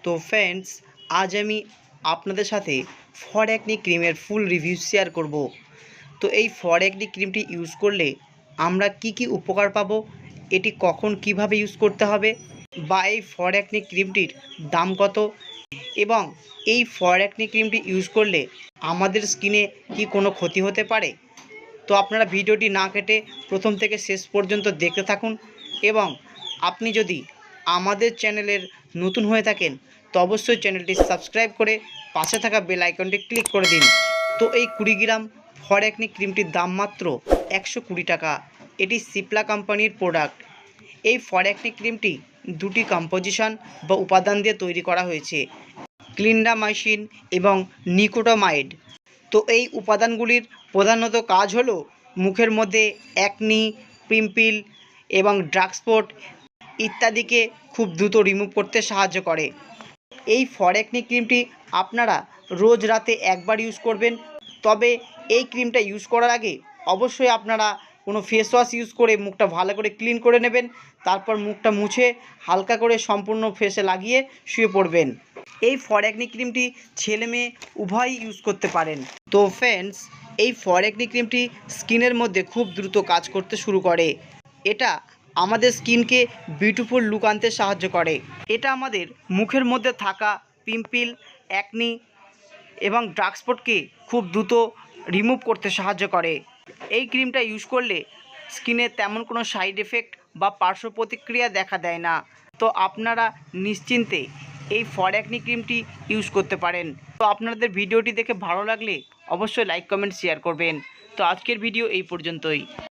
তো ফ্রেন্ডস, আজ আমি আপনাদের সাথে ফর অ্যাকনি ক্রিমের ফুল রিভিউ শেয়ার করব। তো এই ফর অ্যাকনি ক্রিমটি ইউজ করলে আমরা কি কি উপকার পাবো, এটি কখন কিভাবে ইউজ করতে হবে, বা এই ফর অ্যাকনি ক্রিমটির দাম কত, এবং এই ফর অ্যাকনি ক্রিমটি ইউজ করলে আমাদের স্কিনে কি কোনো ক্ষতি হতে পারে। তো আপনারা ভিডিওটি না কেটে প্রথম থেকে শেষ পর্যন্ত দেখতে থাকুন, এবং আপনি যদি আমাদের চ্যানেলের নতুন হয়ে থাকেন তো অবশ্যই চ্যানেলটি সাবস্ক্রাইব করে পাশে থাকা বেল আইকনটি ক্লিক করে দিন। তো এই 20 গ্রাম ফর অ্যাকনি ক্রিমটির দাম মাত্র 120 টাকা। এটি সিপ্লা কোম্পানির প্রোডাক্ট। এই ফর অ্যাকনি ক্রিমটি দুটি কম্পোজিশন বা উপাদান দিয়ে তৈরি করা হয়েছে, ক্লিন্ডামাইসিন এবং নিকোটামাইড। তো এই উপাদানগুলির প্রধানত কাজ হলো মুখের মধ্যে অ্যাকনি, পিম্পল এবং ডার্ক স্পট ইত্যাদিকে খুব দ্রুত রিমুভ করতে সাহায্য করে। এই ফর অ্যাকনি ক্রিমটি আপনারা রোজ রাতে একবার ইউজ করবেন। তবে এই ক্রিমটা ইউজ করার আগে অবশ্যই আপনারা কোনো ফেস ওয়াশ ইউজ করে মুখটা ভালো করে ক্লিন করে নেবেন। তারপর মুখটা মুছে হালকা করে সম্পূর্ণ ফেসে লাগিয়ে শুয়ে পড়বেন। এই ফর অ্যাকনি ক্রিমটি ছেলে মেয়ে উভয়ই ইউজ করতে পারেন। তো ফ্রেন্ডস, এই ফর অ্যাকনি ক্রিমটি স্কিনের মধ্যে খুব দ্রুত কাজ করতে শুরু করে। এটা আমাদের স্কিনকে বিউটিফুল লুক আনতে সাহায্য করে। এটা আমাদের মুখের মধ্যে থাকা পিম্পল, অ্যাকনি এবং ডার্ক স্পটকে খুব দ্রুত রিমুভ করতে সাহায্য করে। এই ক্রিমটা ইউজ করলে স্কিনে তেমন কোনো সাইড এফেক্ট বা পার্শ্ব প্রতিক্রিয়া দেখা দেয় না। তো আপনারা নিশ্চিন্তে এই ফর অ্যাকনি ক্রিমটি ইউজ করতে পারেন। তো আপনাদের ভিডিওটি দেখে ভালো লাগলে অবশ্যই লাইক, কমেন্ট, শেয়ার করবেন। তো আজকের ভিডিও এই পর্যন্তই।